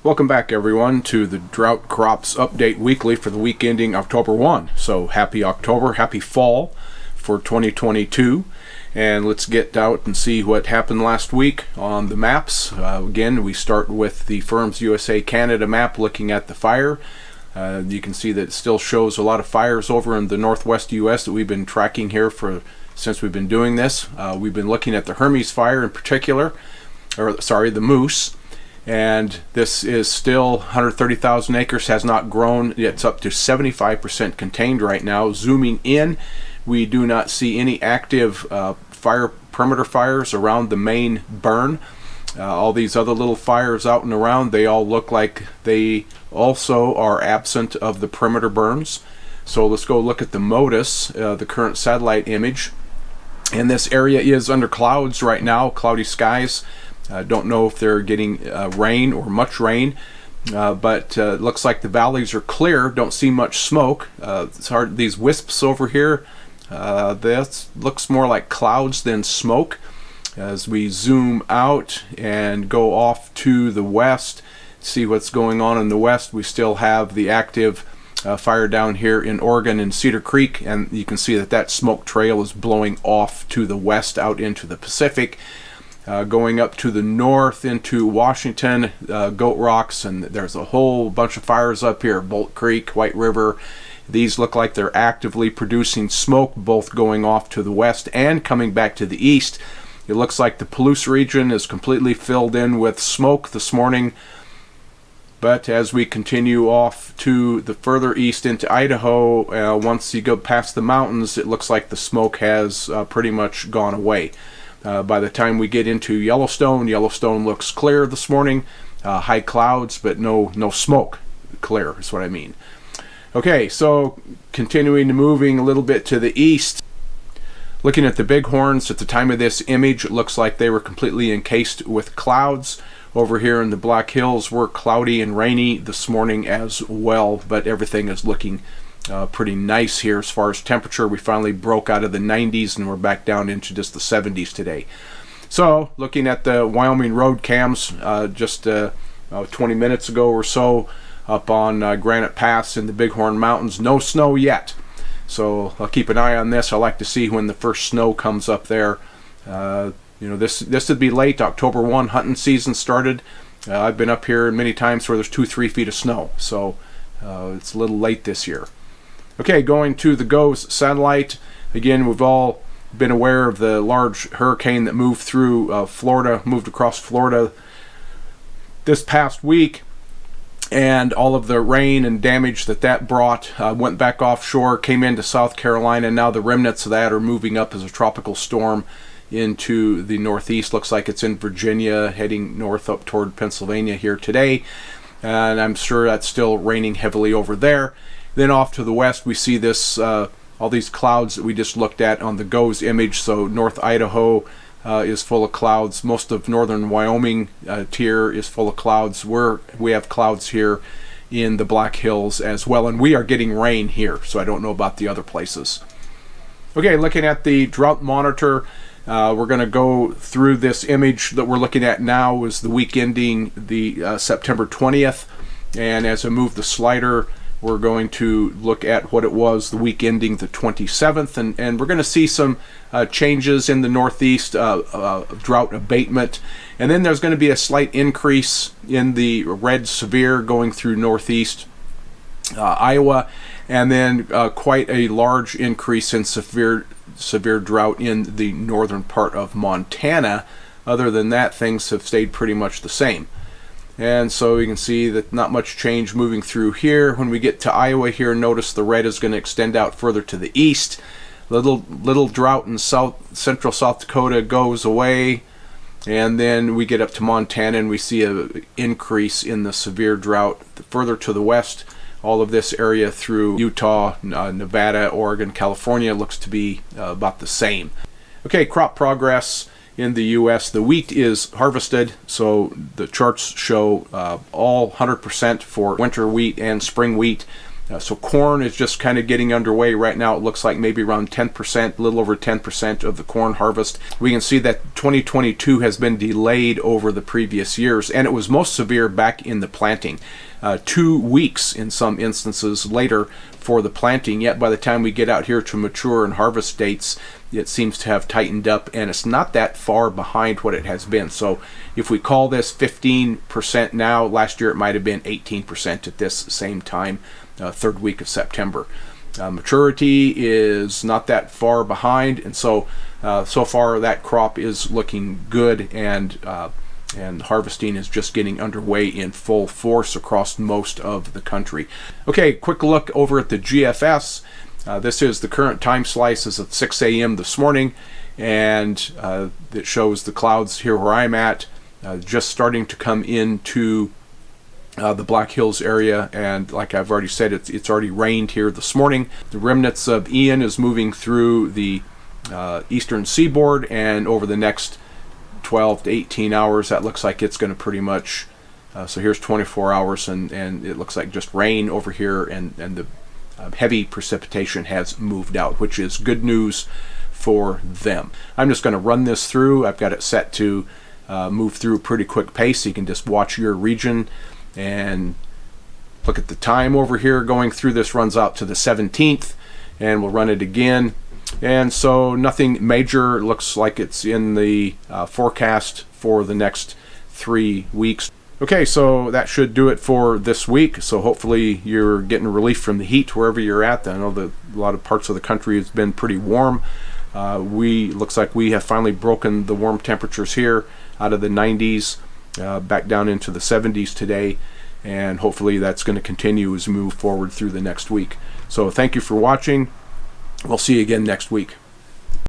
Welcome back everyone to the Drought Crops Update Weekly for the week ending October 1. So happy October, happy fall for 2022. And let's get out and see what happened last week on the maps. Again, we start with the Firms USA Canada map looking at the fire. You can see that it still shows a lot of fires over in the northwest US that we've been tracking here since we've been doing this. We've been looking at the Hermes fire in particular, the Moose. And this is still 130,000 acres, has not grown. It's up to 75% contained right now. Zooming in, we do not see any active perimeter fires around the main burn. All these other little fires out and around, they all look like they also are absent of the perimeter burns. So let's go look at the MODIS, the current satellite image. And this area is under clouds right now, cloudy skies. Don't know if they're getting rain or much rain, but it looks like the valleys are clear. Don't see much smoke. It's hard. These wisps over here, this looks more like clouds than smoke. As we zoom out and go off to the west, see what's going on in the west, we still have the active fire down here in Oregon in Cedar Creek, and you can see that smoke trail is blowing off to the west out into the Pacific. Going up to the north into Washington, Goat Rocks, and there's a whole bunch of fires up here. Bolt Creek, White River. These look like they're actively producing smoke, both going off to the west and coming back to the east. It looks like the Palouse region is completely filled in with smoke this morning. But as we continue off to the further east into Idaho, once you go past the mountains, it looks like the smoke has pretty much gone away. By the time we get into Yellowstone looks clear this morning. High clouds, but no smoke. Clear is what I mean. Okay, so continuing moving a little bit to the east. Looking at the Bighorns, at the time of this image, it looks like they were completely encased with clouds. Over here in the Black Hills, we're cloudy and rainy this morning as well, but everything is looking pretty nice here as far as temperature. We finally broke out of the 90s and we're back down into just the 70s today. So looking at the Wyoming road cams, just 20 minutes ago or so, up on Granite Pass in the Bighorn Mountains, no snow yet. So I'll keep an eye on this. I like to see when the first snow comes up there. This would be late. October 1 hunting season started. I've been up here many times where there's 2-3 feet of snow, so it's a little late this year. Okay, going to the GOES satellite. Again, we've all been aware of the large hurricane that moved through Florida, moved across Florida this past week, and all of the rain and damage that brought. Went back offshore, came into South Carolina, and now the remnants of that are moving up as a tropical storm into the northeast. Looks like it's in Virginia, heading north up toward Pennsylvania here today, and I'm sure that's still raining heavily over there. Then off to the west, we see this all these clouds that we just looked at on the GOES image. So North Idaho is full of clouds. Most of northern Wyoming tier is full of clouds. We have clouds here in the Black Hills as well, and we are getting rain here, so I don't know about the other places. Okay, looking at the Drought Monitor, we're going to go through this image that we're looking at now. Is the week ending the September 20th, and as I move the slider, we're going to look at what it was the week ending the 27th, and we're going to see some changes in the northeast, drought abatement, and then there's going to be a slight increase in the red severe going through northeast Iowa, and then quite a large increase in severe drought in the northern part of Montana. Other than that, things have stayed pretty much the same. And so you can see that not much change moving through here. When we get to Iowa here, notice the red is going to extend out further to the east. Little drought in central South Dakota goes away, and then we get up to Montana and we see an increase in the severe drought further to the west. All of this area through Utah, Nevada, Oregon, California looks to be about the same. Okay, crop progress in the U.S. The wheat is harvested, so the charts show all 100% for winter wheat and spring wheat. So corn is just kind of getting underway right now. It looks like maybe around 10%, a little over 10% of the corn harvest. We can see that 2022 has been delayed over the previous years, and it was most severe back in the planting. 2 weeks in some instances later for the planting, yet by the time we get out here to mature and harvest dates, it seems to have tightened up, and it's not that far behind what it has been. So if we call this 15% now, last year it might have been 18% at this same time, third week of September. Maturity is not that far behind, and so far that crop is looking good, and harvesting is just getting underway in full force across most of the country. Okay, quick look over at the GFS. This is the current time slice as of 6 a.m. this morning, and it shows the clouds here where I'm at just starting to come into the Black Hills area, and like I've already said, it's already rained here this morning. The remnants of Ian is moving through the eastern seaboard, and over the next 12 to 18 hours, that looks like it's going to pretty much, so here's 24 hours, and it looks like just rain over here, and the heavy precipitation has moved out, which is good news for them. I'm just going to run this through. I've got it set to move through a pretty quick pace, so you can just watch your region and look at the time over here. Going through this runs out to the 17th, and we'll run it again. And so nothing major looks like it's in the forecast for the next 3 weeks. Okay, so that should do it for this week. So hopefully you're getting relief from the heat wherever you're at. I know that a lot of parts of the country has been pretty warm. Looks like we have finally broken the warm temperatures here out of the 90s back down into the 70s today, and hopefully that's going to continue as we move forward through the next week. So thank you for watching. We'll see you again next week.